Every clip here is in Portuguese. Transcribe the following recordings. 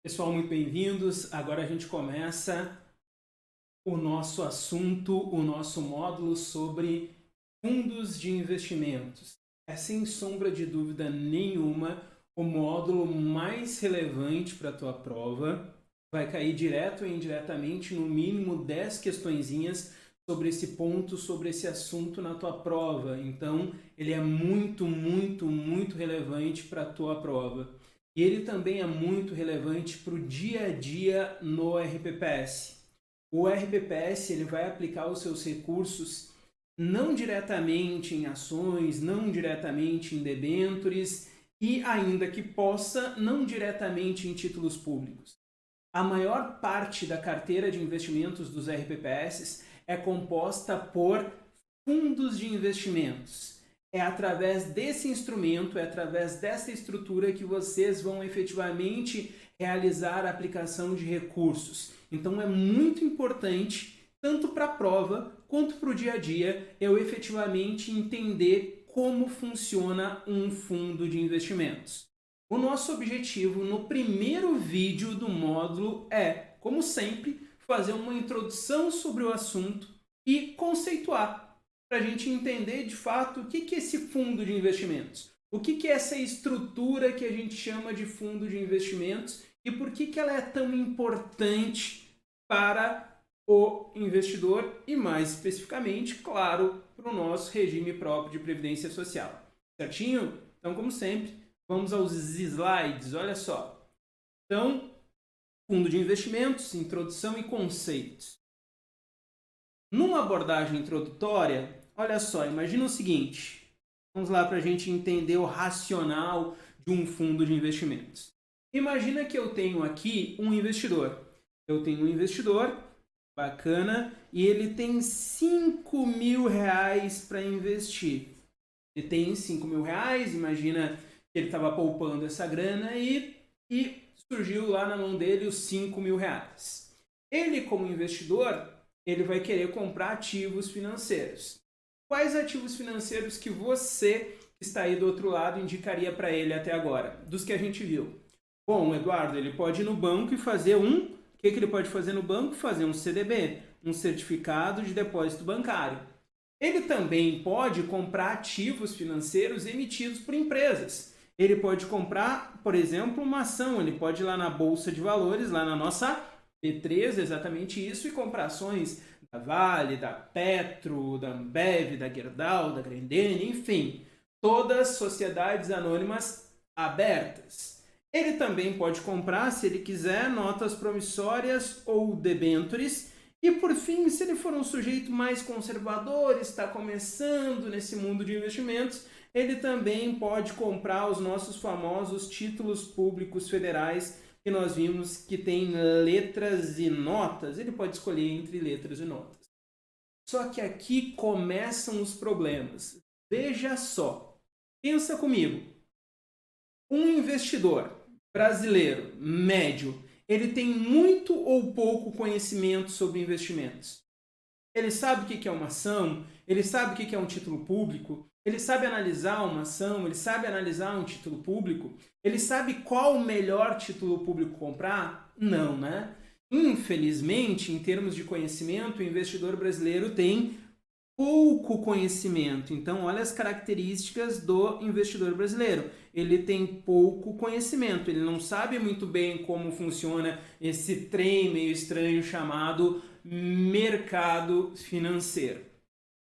Pessoal, muito bem-vindos. Agora a gente começa o nosso assunto, o nosso módulo sobre fundos de investimentos. É sem sombra de dúvida nenhuma o módulo mais relevante para a tua prova. Vai cair direto ou indiretamente no mínimo 10 questõezinhas sobre esse ponto, sobre esse assunto na tua prova. Então, ele é muito relevante para a tua prova. E ele também é muito relevante para o dia a dia no RPPS. O RPPS ele vai aplicar os seus recursos não diretamente em ações, não diretamente em debêntures e, ainda que possa, não diretamente em títulos públicos. A maior parte da carteira de investimentos dos RPPS é composta por fundos de investimentos. É através desse instrumento, é através dessa estrutura que vocês vão efetivamente realizar a aplicação de recursos. Então é muito importante, tanto para a prova quanto para o dia a dia, eu efetivamente entender como funciona um fundo de investimentos. O nosso objetivo no primeiro vídeo do módulo é, como sempre, fazer uma introdução sobre o assunto e conceituar, para a gente entender de fato o que é esse fundo de investimentos, o que é essa estrutura que a gente chama de fundo de investimentos e por que ela é tão importante para o investidor e, mais especificamente, claro, para o nosso regime próprio de previdência social. Certinho? Então, como sempre, vamos aos slides, olha só. Então, fundo de investimentos, introdução e conceitos. Numa abordagem introdutória, olha só, imagina o seguinte. Vamos lá para a gente entender o racional de um fundo de investimentos. Imagina que eu tenho aqui um investidor. Eu tenho um investidor bacana e ele tem 5 mil reais para investir. Ele tem 5 mil reais, imagina que ele estava poupando essa grana e surgiu lá na mão dele os 5 mil reais. Ele, como investidor, ele vai querer comprar ativos financeiros. Quais ativos financeiros que você, que está aí do outro lado, indicaria para ele até agora? Dos que a gente viu. Bom, Eduardo, ele pode ir no banco e fazer o que ele pode fazer no banco? Fazer um CDB, um certificado de depósito bancário. Ele também pode comprar ativos financeiros emitidos por empresas. Ele pode comprar, por exemplo, uma ação. Ele pode ir lá na Bolsa de Valores, lá na nossa B3, exatamente isso, e comprar ações da Vale, da Petro, da Ambev, da Gerdau, da Grendene, enfim, todas sociedades anônimas abertas. Ele também pode comprar, se ele quiser, notas promissórias ou debêntures. E, por fim, se ele for um sujeito mais conservador, está começando nesse mundo de investimentos, ele também pode comprar os nossos famosos títulos públicos federais, que nós vimos que tem letras e notas. Ele pode escolher entre letras e notas. Só que aqui começam os problemas. Veja só, pensa comigo. Um investidor brasileiro médio, ele tem muito ou pouco conhecimento sobre investimentos. Ele sabe o que é uma ação, ele sabe o que é um título público, ele sabe analisar uma ação, ele sabe analisar um título público, ele sabe qual o melhor título público comprar? Não, né? Infelizmente, em termos de conhecimento, o investidor brasileiro tem pouco conhecimento. Então, olha as características do investidor brasileiro. Ele tem pouco conhecimento, ele não sabe muito bem como funciona esse trem meio estranho chamado mercado financeiro.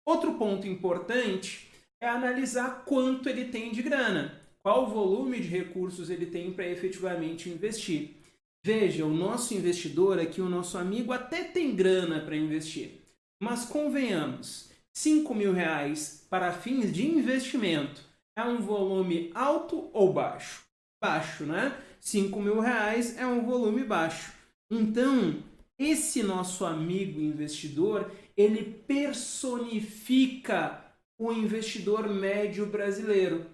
Outro ponto importante é analisar quanto ele tem de grana, qual volume de recursos ele tem para efetivamente investir. Veja, o nosso investidor aqui, o nosso amigo, até tem grana para investir, mas convenhamos, 5 mil reais para fins de investimento é um volume alto ou baixo? Baixo, né? 5 mil reais é um volume baixo. Então, esse nosso amigo investidor, ele personifica o investidor médio brasileiro.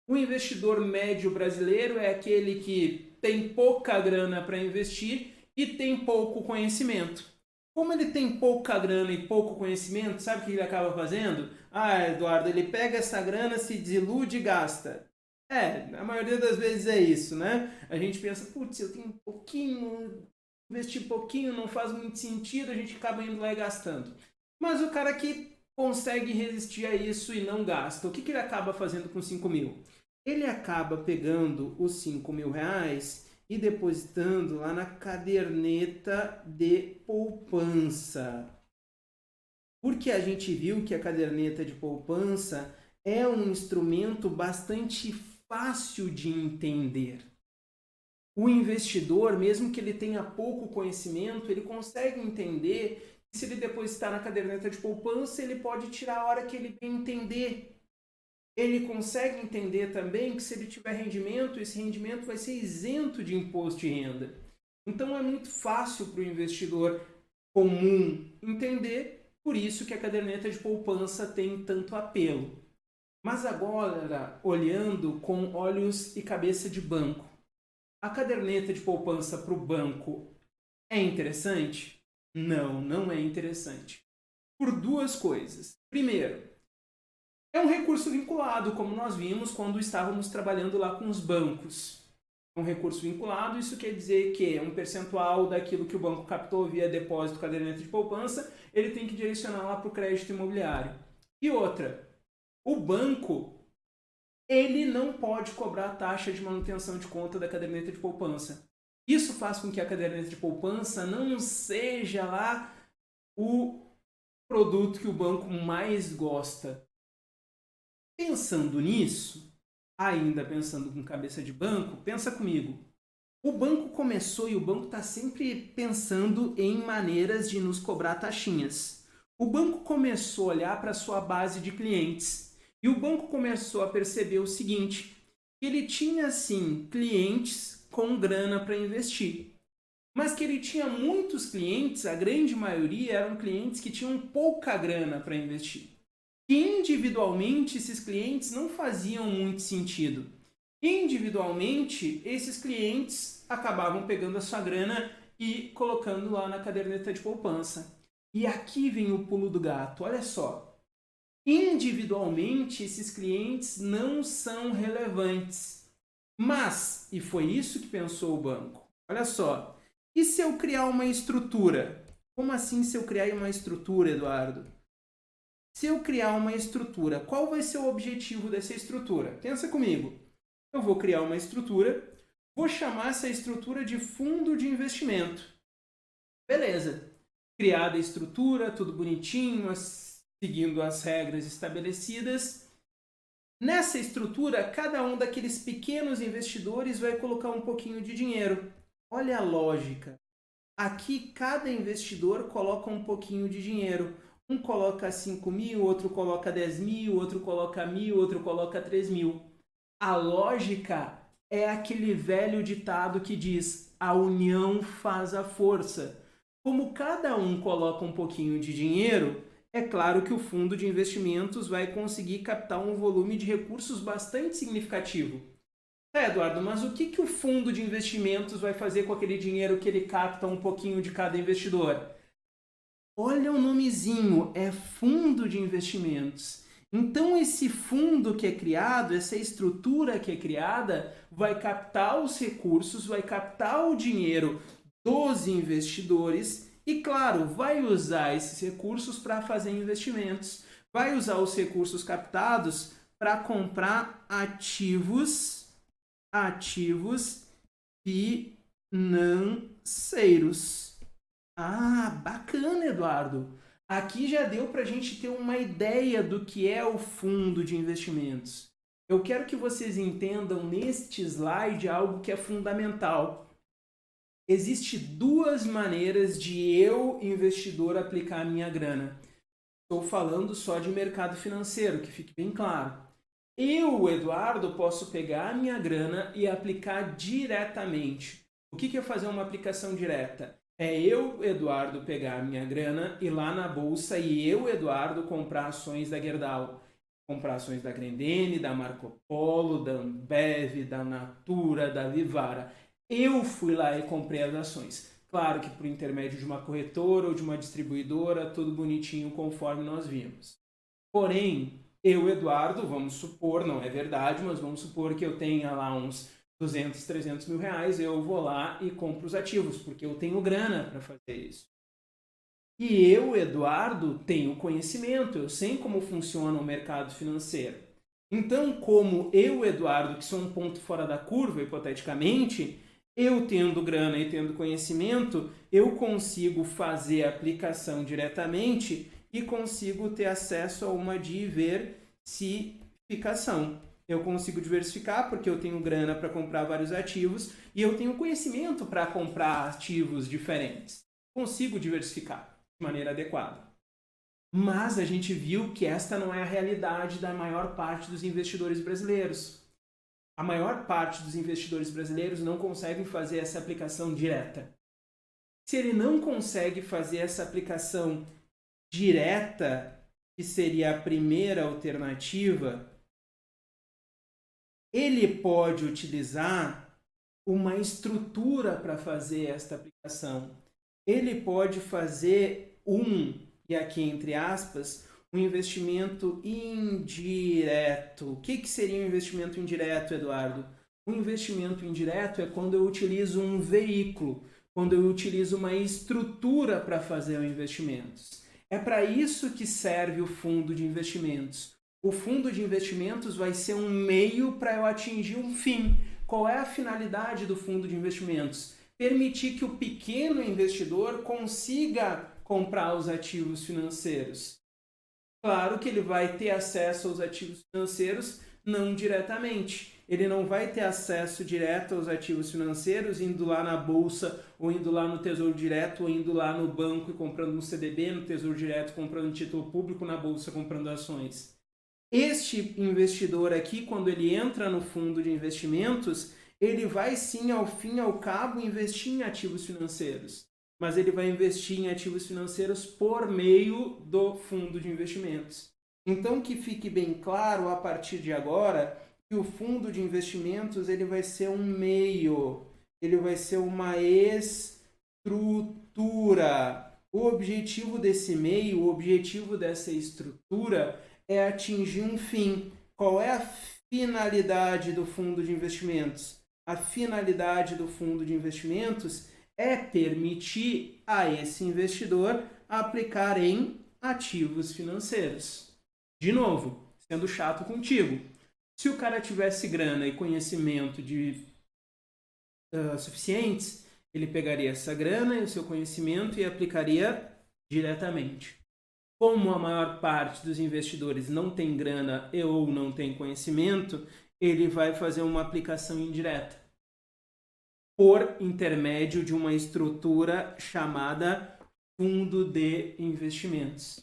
O investidor médio brasileiro é aquele que tem pouca grana para investir e tem pouco conhecimento. Como ele tem pouca grana e pouco conhecimento, sabe o que ele acaba fazendo? Ah, Eduardo, ele pega essa grana, se desilude e gasta. A maioria das vezes é isso, né? A gente pensa, putz, eu tenho um pouquinho, investir pouquinho, não faz muito sentido, a gente acaba indo lá e gastando. Mas o cara que consegue resistir a isso e não gasta, o que, que ele acaba fazendo com 5 mil? Ele acaba pegando os 5 mil reais e depositando lá na caderneta de poupança. Porque a gente viu que a caderneta de poupança é um instrumento bastante fácil de entender. O investidor, mesmo que ele tenha pouco conhecimento, ele consegue entender que se ele depositar na caderneta de poupança, ele pode tirar a hora que ele bem entender. Ele consegue entender também que se ele tiver rendimento, esse rendimento vai ser isento de imposto de renda. Então é muito fácil para o investidor comum entender, por isso que a caderneta de poupança tem tanto apelo. Mas agora, olhando com olhos e cabeça de banco, a caderneta de poupança para o banco é interessante? Não, não é interessante. Por duas coisas. Primeiro, é um recurso vinculado, como nós vimos quando estávamos trabalhando lá com os bancos. É um recurso vinculado, isso quer dizer que um percentual daquilo que o banco captou via depósito caderneta de poupança, ele tem que direcionar lá para o crédito imobiliário. E outra, o banco, ele não pode cobrar a taxa de manutenção de conta da caderneta de poupança. Isso faz com que a caderneta de poupança não seja lá o produto que o banco mais gosta. Pensando nisso, ainda pensando com cabeça de banco, pensa comigo. O banco começou e o banco está sempre pensando em maneiras de nos cobrar taxinhas. O banco começou a olhar para a sua base de clientes e o banco começou a perceber o seguinte, que ele tinha sim clientes com grana para investir, mas que ele tinha muitos clientes, a grande maioria eram clientes que tinham pouca grana para investir. E individualmente esses clientes não faziam muito sentido. Individualmente, esses clientes acabavam pegando a sua grana e colocando lá na caderneta de poupança. E aqui vem o pulo do gato, olha só. Individualmente, esses clientes não são relevantes. Mas, e foi isso que pensou o banco, olha só, e se eu criar uma estrutura? Como assim se eu criar uma estrutura, Eduardo? Se eu criar uma estrutura, qual vai ser o objetivo dessa estrutura? Pensa comigo. Eu vou criar uma estrutura, vou chamar essa estrutura de fundo de investimento. Beleza. Criada a estrutura, tudo bonitinho, seguindo as regras estabelecidas. Nessa estrutura, cada um daqueles pequenos investidores vai colocar um pouquinho de dinheiro. Olha a lógica. Aqui, cada investidor coloca um pouquinho de dinheiro. Um coloca 5 mil, outro coloca 10 mil, outro coloca 1.000, outro coloca 3 mil. A lógica é aquele velho ditado que diz: a união faz a força. Como cada um coloca um pouquinho de dinheiro, é claro que o fundo de investimentos vai conseguir captar um volume de recursos bastante significativo. Eduardo, mas o que o fundo de investimentos vai fazer com aquele dinheiro que ele capta um pouquinho de cada investidor? Olha o nomezinho, é fundo de investimentos. Então esse fundo que é criado, essa estrutura que é criada, vai captar os recursos, vai captar o dinheiro dos investidores e, claro, vai usar esses recursos para fazer investimentos. Vai usar os recursos captados para comprar ativos financeiros. Ah, bacana, Eduardo. Aqui já deu para a gente ter uma ideia do que é o fundo de investimentos. Eu quero que vocês entendam neste slide algo que é fundamental. Existem duas maneiras de eu, investidor, aplicar a minha grana. Estou falando só de mercado financeiro, que fique bem claro. Eu, Eduardo, posso pegar a minha grana e aplicar diretamente. O que é fazer uma aplicação direta? É eu, Eduardo, pegar a minha grana, ir lá na bolsa e eu, Eduardo, comprar ações da Gerdau. Comprar ações da Grendene, da Marco Polo, da Ambev, da Natura, da Vivara. Eu fui lá e comprei as ações. Claro que por intermédio de uma corretora ou de uma distribuidora, tudo bonitinho conforme nós vimos. Porém, eu, Eduardo, vamos supor, não é verdade, mas vamos supor que eu tenha lá uns 200, 300 mil reais, eu vou lá e compro os ativos, porque eu tenho grana para fazer isso. E eu, Eduardo, tenho conhecimento, eu sei como funciona o mercado financeiro. Então, como eu, Eduardo, que sou um ponto fora da curva, hipoteticamente, eu tendo grana e tendo conhecimento, eu consigo fazer a aplicação diretamente e consigo ter acesso a uma diversificação. Eu consigo diversificar porque eu tenho grana para comprar vários ativos e eu tenho conhecimento para comprar ativos diferentes. Consigo diversificar de maneira adequada. Mas a gente viu que esta não é a realidade da maior parte dos investidores brasileiros. A maior parte dos investidores brasileiros não conseguem fazer essa aplicação direta. Se ele não consegue fazer essa aplicação direta, que seria a primeira alternativa, ele pode utilizar uma estrutura para fazer esta aplicação. Ele pode fazer e aqui entre aspas, um investimento indireto. O que seria um investimento indireto, Eduardo? Um investimento indireto é quando eu utilizo um veículo, quando eu utilizo uma estrutura para fazer o investimento. É para isso que serve o fundo de investimentos. O fundo de investimentos vai ser um meio para eu atingir um fim. Qual é a finalidade do fundo de investimentos? Permitir que o pequeno investidor consiga comprar os ativos financeiros. Claro que ele vai ter acesso aos ativos financeiros não diretamente. Ele não vai ter acesso direto aos ativos financeiros indo lá na bolsa, ou indo lá no Tesouro Direto, ou indo lá no banco e comprando um CDB, no Tesouro Direto comprando um título público, na bolsa comprando ações. Este investidor aqui, quando ele entra no fundo de investimentos, ele vai sim, ao fim e ao cabo, investir em ativos financeiros. Mas ele vai investir em ativos financeiros por meio do fundo de investimentos. Então, que fique bem claro a partir de agora que o fundo de investimentos ele vai ser um meio, ele vai ser uma estrutura. O objetivo desse meio, o objetivo dessa estrutura é atingir um fim. Qual é a finalidade do fundo de investimentos? A finalidade do fundo de investimentos é permitir a esse investidor aplicar em ativos financeiros. De novo, sendo chato contigo, se o cara tivesse grana e conhecimento suficientes, ele pegaria essa grana e o seu conhecimento e aplicaria diretamente. Como a maior parte dos investidores não tem grana ou não tem conhecimento, ele vai fazer uma aplicação indireta por intermédio de uma estrutura chamada fundo de investimentos.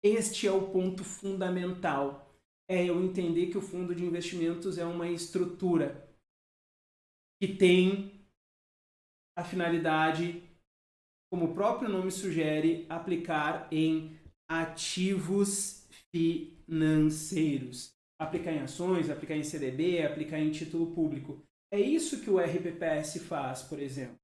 Este é o ponto fundamental. É eu entender que o fundo de investimentos é uma estrutura que tem a finalidade, como o próprio nome sugere, aplicar em ativos financeiros. Aplicar em ações, aplicar em CDB, aplicar em título público. É isso que o RPPS faz, por exemplo.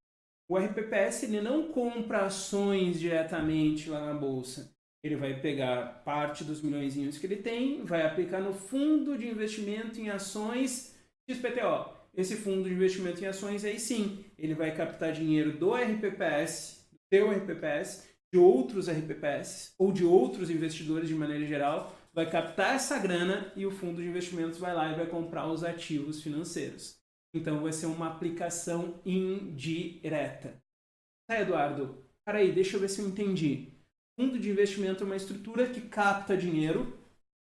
O RPPS ele não compra ações diretamente lá na bolsa. Ele vai pegar parte dos milhõezinhos que ele tem, vai aplicar no fundo de investimento em ações XPTO. Esse fundo de investimento em ações, aí sim, ele vai captar dinheiro do RPPS, do teu RPPS, de outros RPPS ou de outros investidores de maneira geral, vai captar essa grana e o fundo de investimentos vai lá e vai comprar os ativos financeiros. Então vai ser uma aplicação indireta. Tá, Eduardo? Peraí, deixa eu ver se eu entendi. Fundo de investimento é uma estrutura que capta dinheiro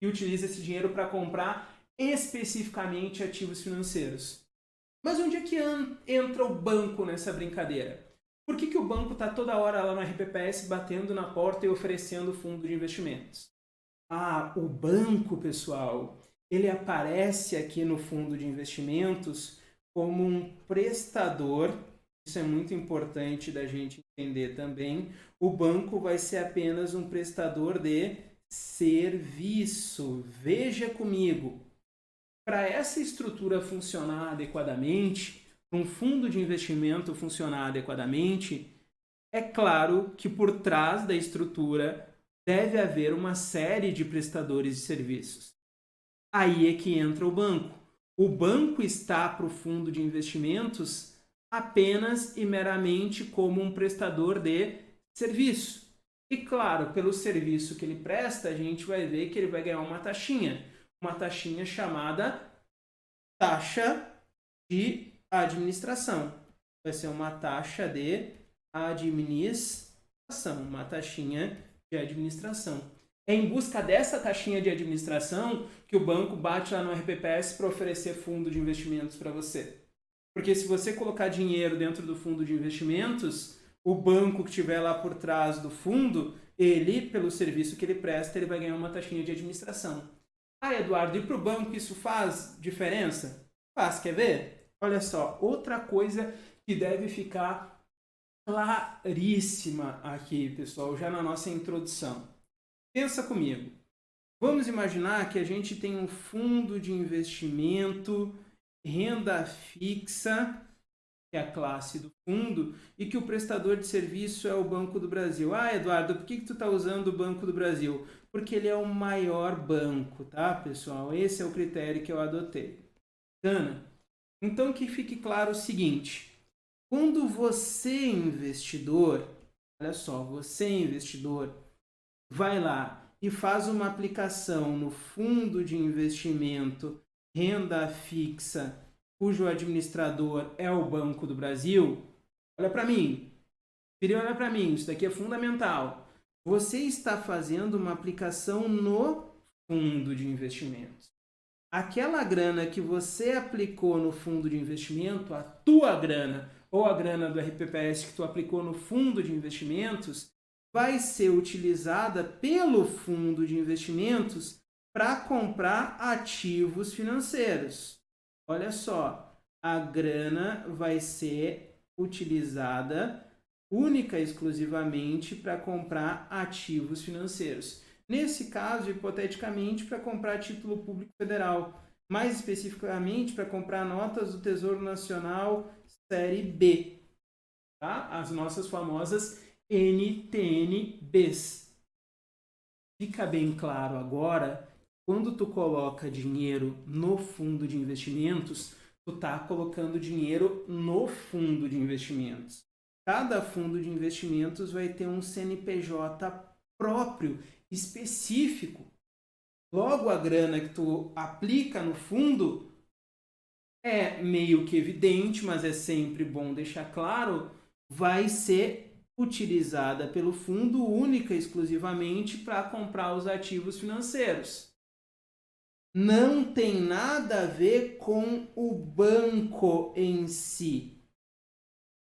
e utiliza esse dinheiro para comprar especificamente ativos financeiros. Mas onde é que entra o banco nessa brincadeira? Por que o banco está toda hora lá no RPPS batendo na porta e oferecendo fundo de investimentos? Ah, o banco, pessoal, ele aparece aqui no fundo de investimentos como um prestador. Isso é muito importante da gente entender também. O banco vai ser apenas um prestador de serviço. Veja comigo. Para essa estrutura funcionar adequadamente, para um fundo de investimento funcionar adequadamente, é claro que por trás da estrutura deve haver uma série de prestadores de serviços. Aí é que entra o banco. O banco está para o fundo de investimentos apenas e meramente como um prestador de serviço. E claro, pelo serviço que ele presta, a gente vai ver que ele vai ganhar uma taxinha chamada taxa de administração. Vai ser uma taxa de administração, uma taxinha de administração. É em busca dessa taxinha de administração que o banco bate lá no RPPS para oferecer fundo de investimentos para você. Porque se você colocar dinheiro dentro do fundo de investimentos, o banco que estiver lá por trás do fundo, ele, pelo serviço que ele presta, ele vai ganhar uma taxinha de administração. Ah, Eduardo, e para o banco isso faz diferença? Faz, quer ver? Olha só, outra coisa que deve ficar claríssima aqui, pessoal, já na nossa introdução. Pensa comigo. Vamos imaginar que a gente tem um fundo de investimento, renda fixa, que é a classe do fundo, e que o prestador de serviço é o Banco do Brasil. Ah, Eduardo, por que tu está usando o Banco do Brasil? Porque ele é o maior banco, tá, pessoal? Esse é o critério que eu adotei. Bacana? Então, que fique claro o seguinte. Quando você, investidor, olha só, você, investidor, vai lá e faz uma aplicação no fundo de investimento renda fixa, cujo administrador é o Banco do Brasil, olha para mim, olha para mim, isso daqui é fundamental. Você está fazendo uma aplicação no fundo de investimentos. Aquela grana que você aplicou no fundo de investimento, a tua grana ou a grana do RPPS que tu aplicou no fundo de investimentos, vai ser utilizada pelo fundo de investimentos para comprar ativos financeiros. Olha só, a grana vai ser utilizada única e exclusivamente para comprar ativos financeiros. Nesse caso, hipoteticamente, para comprar título público federal. Mais especificamente, para comprar notas do Tesouro Nacional Série B. Tá? As nossas famosas NTN-Bs. Fica bem claro agora, quando tu coloca dinheiro no fundo de investimentos, tu está colocando dinheiro no fundo de investimentos. Cada fundo de investimentos vai ter um CNPJ próprio, específico. Logo, a grana que tu aplica no fundo é meio que evidente, mas é sempre bom deixar claro, vai ser utilizada pelo fundo única e exclusivamente para comprar os ativos financeiros. Não tem nada a ver com o banco em si.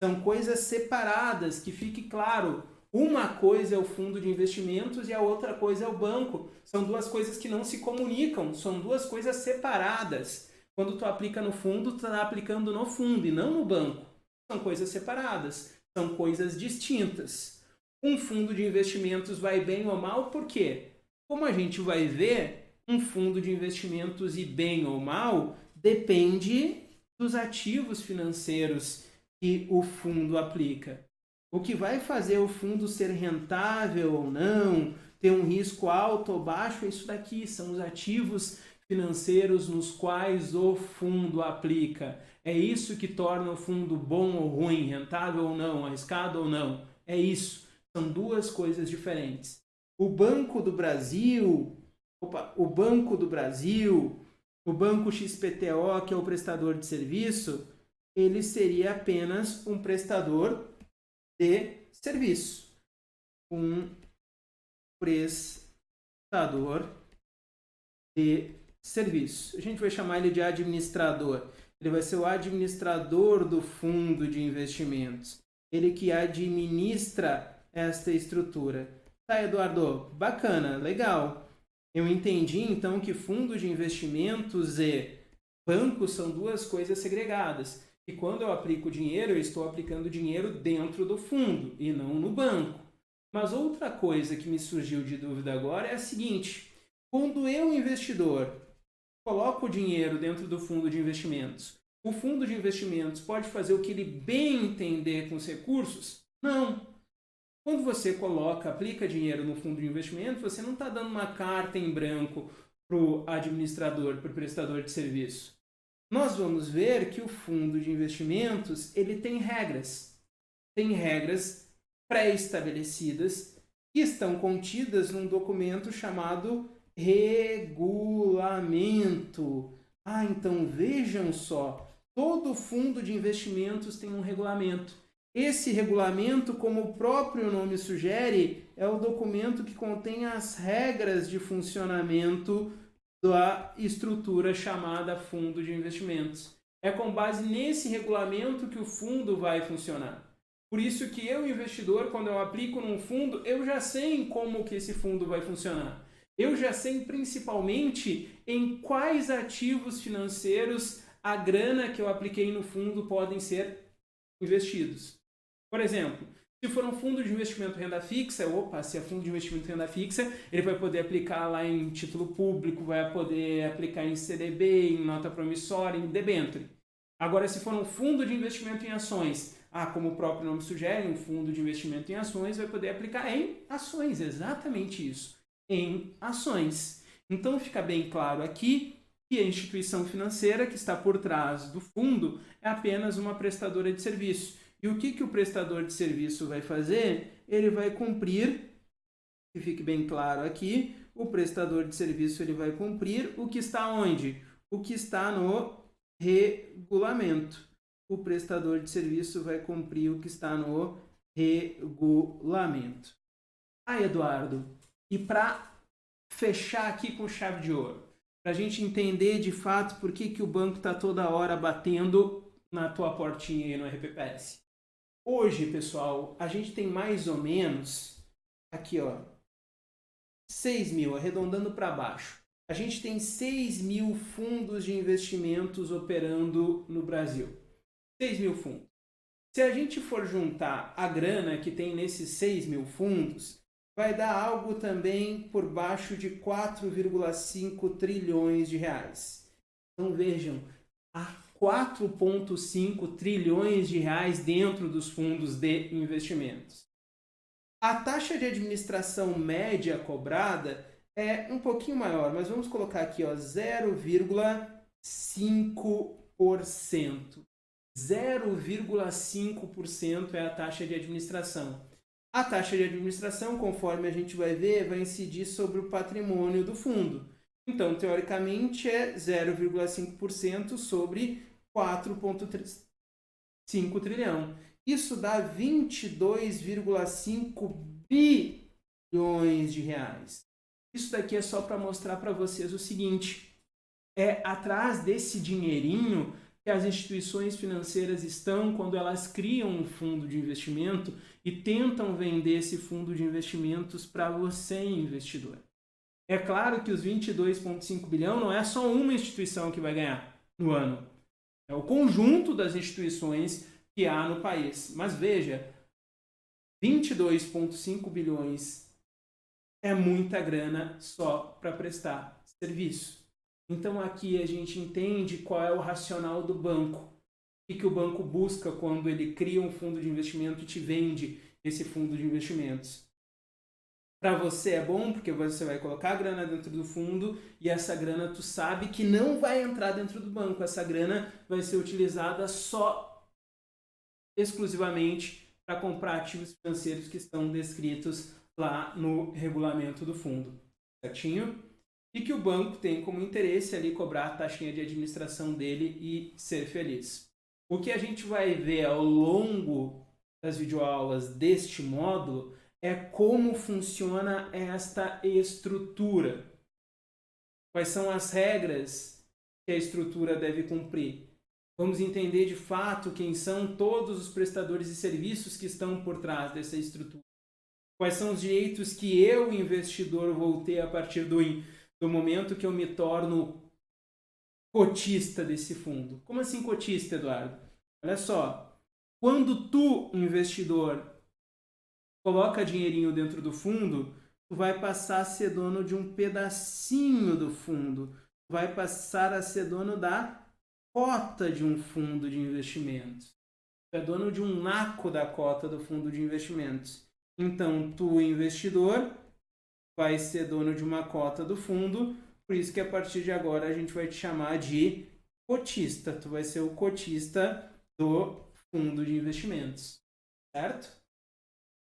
São coisas separadas, que fique claro. Uma coisa é o fundo de investimentos e a outra coisa é o banco. São duas coisas que não se comunicam, são duas coisas separadas. Quando tu aplica no fundo, tu está aplicando no fundo e não no banco. São coisas separadas, são coisas distintas. Um fundo de investimentos vai bem ou mal, por quê? Como a gente vai ver, um fundo de investimentos ir bem ou mal depende dos ativos financeiros que o fundo aplica. O que vai fazer o fundo ser rentável ou não, ter um risco alto ou baixo, é isso daqui, são os ativos financeiros nos quais o fundo aplica. É isso que torna o fundo bom ou ruim, rentável ou não, arriscado ou não. É isso. São duas coisas diferentes. O Banco do Brasil, o Banco XPTO, que é o prestador de serviço, ele seria apenas um prestador de serviço. Um prestador de serviço. A gente vai chamar ele de administrador. Ele vai ser o administrador do fundo de investimentos. Ele que administra esta estrutura. Tá, Eduardo? Bacana, legal. Eu entendi, então, que fundo de investimentos e banco são duas coisas segregadas. E quando eu aplico dinheiro, eu estou aplicando dinheiro dentro do fundo e não no banco. Mas outra coisa que me surgiu de dúvida agora é a seguinte. Quando eu, investidor, coloco o dinheiro dentro do fundo de investimentos, o fundo de investimentos pode fazer o que ele bem entender com os recursos? Não. Quando você coloca, aplica dinheiro no fundo de investimento, você não está dando uma carta em branco para o administrador, para o prestador de serviço. Nós vamos ver que o fundo de investimentos ele tem regras pré-estabelecidas que estão contidas num documento chamado regulamento. Então vejam só, todo fundo de investimentos tem um regulamento. Esse regulamento, como o próprio nome sugere, é o documento que contém as regras de funcionamento da estrutura chamada fundo de investimentos. É com base nesse regulamento que o fundo vai funcionar. Por isso que eu, investidor, quando eu aplico num fundo, eu já sei como que esse fundo vai funcionar. Eu já sei principalmente em quais ativos financeiros a grana que eu apliquei no fundo podem ser investidos. Por exemplo, se for um fundo de investimento renda fixa, se é fundo de investimento renda fixa, ele vai poder aplicar lá em título público, vai poder aplicar em CDB, em nota promissória, em debênture. Agora, se for um fundo de investimento em ações, como o próprio nome sugere, um fundo de investimento em ações vai poder aplicar em ações, exatamente isso, em ações. Então fica bem claro aqui que a instituição financeira que está por trás do fundo é apenas uma prestadora de serviço. E o que o prestador de serviço vai fazer? Ele vai cumprir, que fique bem claro aqui, o prestador de serviço ele vai cumprir o que está onde? O que está no regulamento. O prestador de serviço vai cumprir o que está no regulamento. Eduardo, e para fechar aqui com chave de ouro, para a gente entender de fato por que o banco está toda hora batendo na tua portinha aí no RPPS. Hoje, pessoal, a gente tem mais ou menos, aqui 6 mil, arredondando para baixo. A gente tem 6 mil fundos de investimentos operando no Brasil. 6 mil fundos. Se a gente for juntar a grana que tem nesses 6 mil fundos, vai dar algo também por baixo de 4,5 trilhões de reais. Então vejam, há 4,5 trilhões de reais dentro dos fundos de investimentos. A taxa de administração média cobrada é um pouquinho maior, mas vamos colocar aqui 0,5%. 0,5% é a taxa de administração. A taxa de administração, conforme a gente vai ver, vai incidir sobre o patrimônio do fundo. Então, teoricamente, é 0,5% sobre 4,5 trilhão. Isso dá 22,5 bilhões de reais. Isso daqui é só para mostrar para vocês o seguinte, é atrás desse dinheirinho que as instituições financeiras estão quando elas criam um fundo de investimento e tentam vender esse fundo de investimentos para você, investidor. É claro que os 22,5 bilhão não é só uma instituição que vai ganhar no ano. É o conjunto das instituições que há no país. Mas veja, 22,5 bilhões é muita grana só para prestar serviço. Então aqui a gente entende qual é o racional do banco. O que o banco busca quando ele cria um fundo de investimento e te vende esse fundo de investimentos. Para você é bom porque você vai colocar a grana dentro do fundo e essa grana tu sabe que não vai entrar dentro do banco. Essa grana vai ser utilizada só exclusivamente para comprar ativos financeiros que estão descritos lá no regulamento do fundo. Certinho? E que o banco tem como interesse ali cobrar a taxinha de administração dele e ser feliz. O que a gente vai ver ao longo das videoaulas deste módulo é como funciona esta estrutura. Quais são as regras que a estrutura deve cumprir. Vamos entender de fato quem são todos os prestadores de serviços que estão por trás dessa estrutura. Quais são os direitos que eu, investidor, vou ter a partir do momento que eu me torno cotista desse fundo. Como assim cotista, Eduardo? Olha só, quando tu, investidor, coloca dinheirinho dentro do fundo, tu vai passar a ser dono de um pedacinho do fundo, tu vai passar a ser dono da cota de um fundo de investimentos. Tu é dono de um naco da cota do fundo de investimentos. Então, tu, investidor, vai ser dono de uma cota do fundo, por isso que a partir de agora a gente vai te chamar de cotista. Tu vai ser o cotista do fundo de investimentos, certo?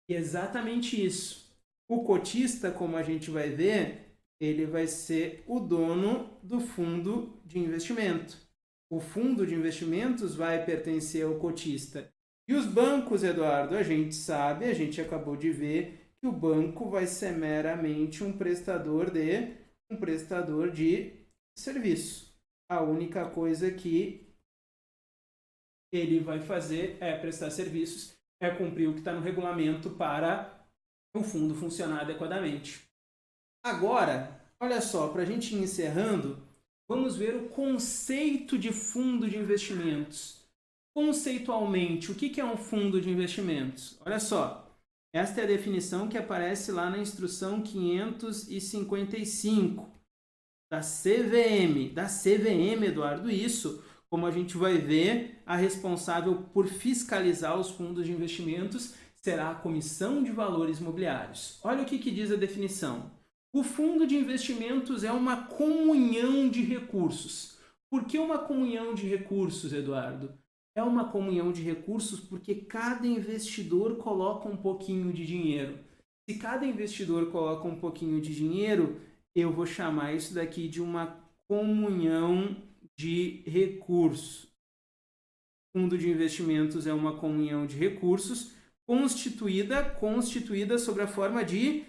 E exatamente isso. O cotista, como a gente vai ver, ele vai ser o dono do fundo de investimento. O fundo de investimentos vai pertencer ao cotista. E os bancos, Eduardo, a gente sabe, a gente acabou de ver que o banco vai ser meramente um prestador de serviço. A única coisa que ele vai fazer é prestar serviços, é cumprir o que está no regulamento para o fundo funcionar adequadamente. Agora, olha só, para a gente ir encerrando, vamos ver o conceito de fundo de investimentos. Conceitualmente, o que é um fundo de investimentos? Olha só, esta é a definição que aparece lá na instrução 555 da CVM. Da CVM, Eduardo, isso, como a gente vai ver, a responsável por fiscalizar os fundos de investimentos será a Comissão de Valores Mobiliários. Olha o que diz a definição. O fundo de investimentos é uma comunhão de recursos. Por que uma comunhão de recursos, Eduardo? É uma comunhão de recursos porque cada investidor coloca um pouquinho de dinheiro. Se cada investidor coloca um pouquinho de dinheiro, eu vou chamar isso daqui de uma comunhão de recursos. Fundo de investimentos é uma comunhão de recursos constituída sobre a forma de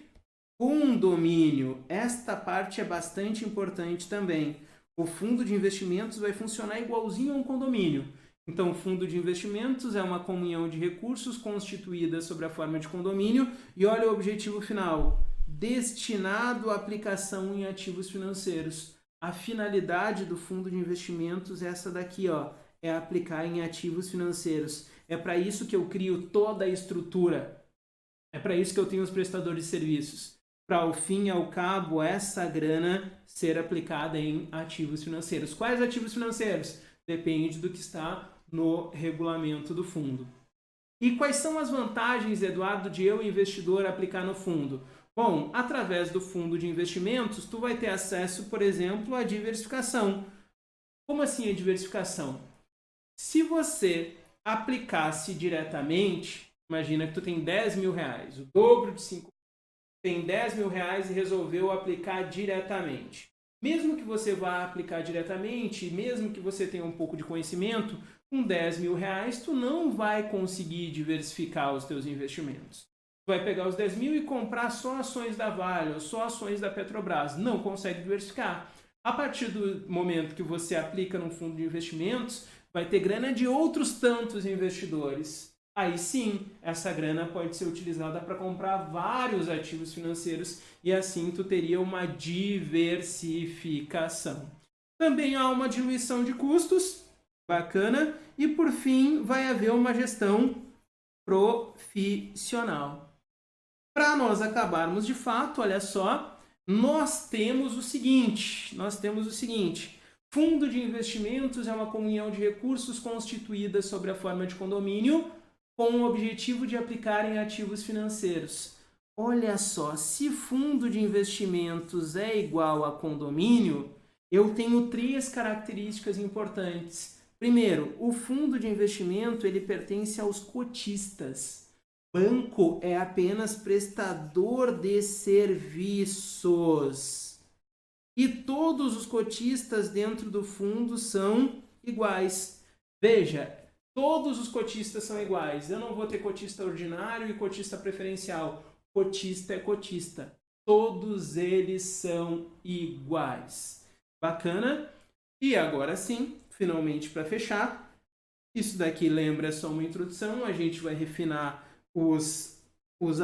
condomínio. Esta parte é bastante importante também. O fundo de investimentos vai funcionar igualzinho a um condomínio. Então, o fundo de investimentos é uma comunhão de recursos constituída sobre a forma de condomínio e olha o objetivo final, destinado à aplicação em ativos financeiros. A finalidade do fundo de investimentos é essa daqui, ó, é aplicar em ativos financeiros. É para isso que eu crio toda a estrutura. É para isso que eu tenho os prestadores de serviços. Para, ao fim e ao cabo, essa grana ser aplicada em ativos financeiros. Quais ativos financeiros? Depende do que está no regulamento do fundo. E quais são as vantagens, Eduardo, de eu, investidor, aplicar no fundo? Bom, através do fundo de investimentos, tu vai ter acesso, por exemplo, à diversificação. Como assim a diversificação? Se você aplicasse diretamente, imagina que tu tem 10 mil reais, o dobro de 5 tem 10 mil reais e resolveu aplicar diretamente. Mesmo que você vá aplicar diretamente, mesmo que você tenha um pouco de conhecimento, com 10 mil reais tu não vai conseguir diversificar os teus investimentos. Tu vai pegar os 10 mil e comprar só ações da Vale ou só ações da Petrobras. Não consegue diversificar. A partir do momento que você aplica num fundo de investimentos, vai ter grana de outros tantos investidores. Aí sim, essa grana pode ser utilizada para comprar vários ativos financeiros e assim tu teria uma diversificação. Também há uma diluição de custos, bacana, e por fim vai haver uma gestão profissional. Para nós acabarmos de fato, olha só, nós temos o seguinte, fundo de investimentos é uma comunhão de recursos constituída sobre a forma de condomínio com o objetivo de aplicar em ativos financeiros. Olha só, se fundo de investimentos é igual a condomínio, eu tenho 3 características importantes. Primeiro, o fundo de investimento ele pertence aos cotistas. Banco é apenas prestador de serviços. E todos os cotistas dentro do fundo são iguais. Veja, todos os cotistas são iguais. Eu não vou ter cotista ordinário e cotista preferencial. Cotista é cotista. Todos eles são iguais. Bacana? E agora sim, finalmente para fechar, isso daqui lembra só uma introdução, a gente vai refinar os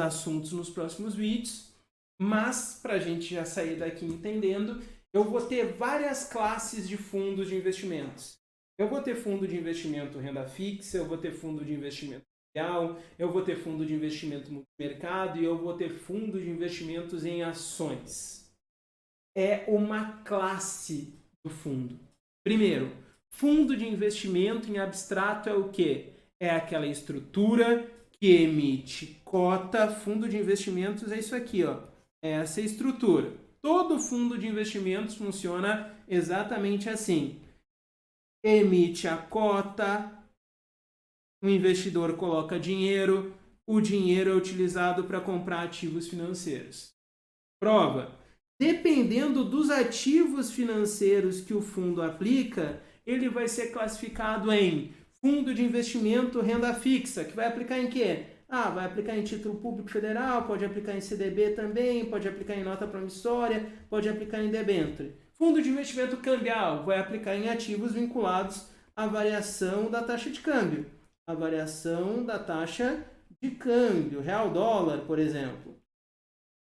assuntos nos próximos vídeos, mas para a gente já sair daqui entendendo, eu vou ter várias classes de fundos de investimentos. Eu vou ter fundo de investimento renda fixa, eu vou ter fundo de investimento real, eu vou ter fundo de investimento multimercado e eu vou ter fundo de investimentos em ações. É uma classe do fundo. Primeiro, fundo de investimento em abstrato é o quê? É aquela estrutura que emite cota. Fundo de investimentos é isso aqui, ó. Essa é a estrutura. Todo fundo de investimentos funciona exatamente assim. Emite a cota, o investidor coloca dinheiro, o dinheiro é utilizado para comprar ativos financeiros. Prova. Dependendo dos ativos financeiros que o fundo aplica, ele vai ser classificado em fundo de investimento renda fixa, que vai aplicar em quê? Vai aplicar em título público federal, pode aplicar em CDB também, pode aplicar em nota promissória, pode aplicar em debênture. Fundo de investimento cambial vai aplicar em ativos vinculados à variação da taxa de câmbio. A variação da taxa de câmbio, real-dólar, por exemplo.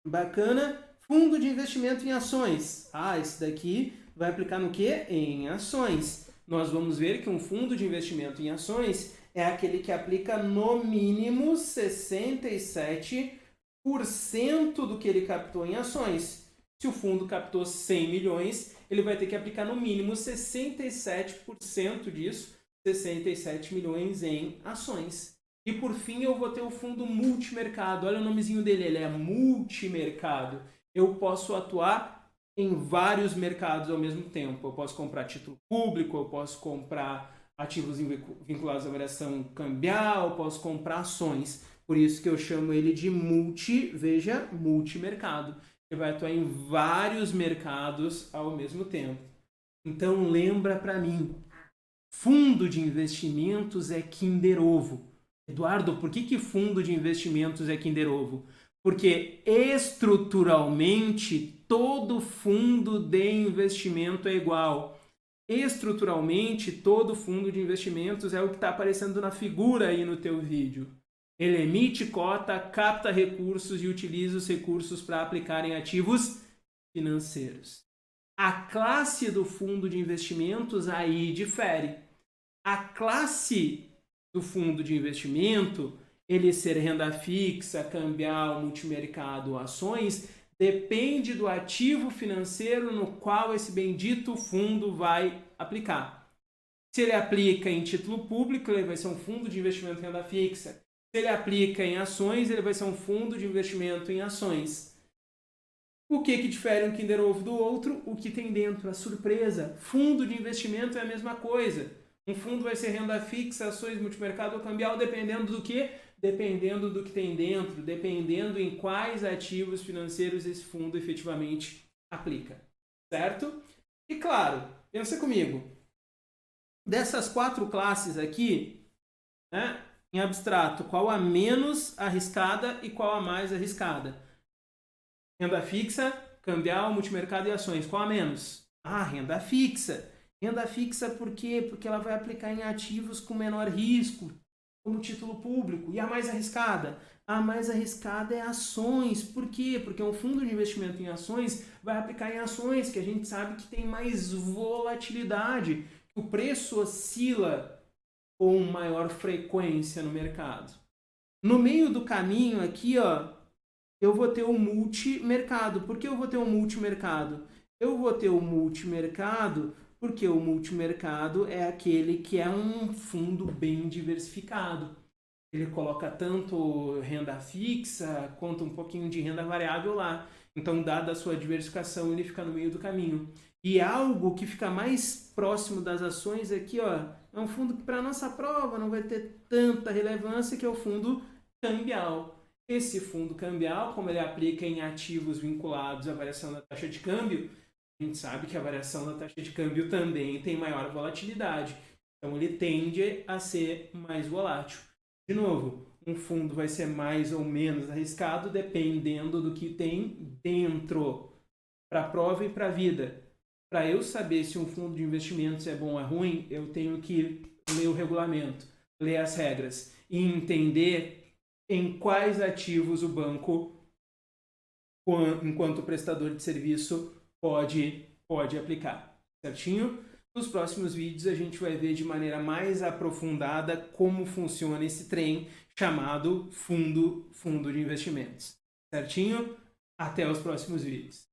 Bacana. Fundo de investimento em ações. Esse daqui vai aplicar no quê? Em ações. Nós vamos ver que um fundo de investimento em ações é aquele que aplica no mínimo 67% do que ele captou em ações. Se o fundo captou 100 milhões, ele vai ter que aplicar no mínimo 67% disso, 67 milhões em ações. E por fim eu vou ter o fundo multimercado. Olha o nomezinho dele, ele é multimercado. Eu posso atuar em vários mercados ao mesmo tempo. Eu posso comprar título público, eu posso comprar ativos vinculados à variação cambial, eu posso comprar ações. Por isso que eu chamo ele de multimercado. Ele vai atuar em vários mercados ao mesmo tempo. Então lembra para mim, fundo de investimentos é Kinder Ovo. Eduardo, por que fundo de investimentos é Kinder Ovo? Porque estruturalmente todo fundo de investimento é igual. Estruturalmente todo fundo de investimentos é o que está aparecendo na figura aí no teu vídeo. Ele emite cota, capta recursos e utiliza os recursos para aplicar em ativos financeiros. A classe do fundo de investimentos aí difere. A classe do fundo de investimento, ele ser renda fixa, cambial, multimercado, ações, depende do ativo financeiro no qual esse bendito fundo vai aplicar. Se ele aplica em título público, ele vai ser um fundo de investimento em renda fixa. Se ele aplica em ações, ele vai ser um fundo de investimento em ações. O que difere um Kinder Ovo do outro? O que tem dentro, a surpresa. Fundo de investimento é a mesma coisa. Um fundo vai ser renda fixa, ações, multimercado ou cambial, dependendo do quê? Dependendo do que tem dentro, dependendo em quais ativos financeiros esse fundo efetivamente aplica. Certo? E claro, pensa comigo. Dessas 4 classes aqui, né, em abstrato, qual a menos arriscada e qual a mais arriscada? Renda fixa, cambial, multimercado e ações. Qual a menos? Renda fixa. Renda fixa por quê? Porque ela vai aplicar em ativos com menor risco, como título público. E a mais arriscada? A mais arriscada é ações. Por quê? Porque um fundo de investimento em ações vai aplicar em ações que a gente sabe que tem mais volatilidade, que o preço oscila com maior frequência no mercado. No meio do caminho aqui, eu vou ter o multimercado. Por que eu vou ter o multimercado? Eu vou ter o multimercado porque o multimercado é aquele que é um fundo bem diversificado. Ele coloca tanto renda fixa quanto um pouquinho de renda variável lá. Então, dada a sua diversificação, ele fica no meio do caminho. E algo que fica mais próximo das ações aqui, é um fundo que para a nossa prova não vai ter tanta relevância, que é o fundo cambial. Esse fundo cambial, como ele aplica em ativos vinculados à variação da taxa de câmbio, a gente sabe que a variação da taxa de câmbio também tem maior volatilidade. Então, ele tende a ser mais volátil. De novo, um fundo vai ser mais ou menos arriscado dependendo do que tem dentro. Para a prova e para a vida. Para eu saber se um fundo de investimentos é bom ou é ruim, eu tenho que ler o regulamento, ler as regras e entender em quais ativos o banco, enquanto prestador de serviço, pode aplicar, certinho? Nos próximos vídeos a gente vai ver de maneira mais aprofundada como funciona esse trem chamado fundo de investimentos, certinho? Até os próximos vídeos.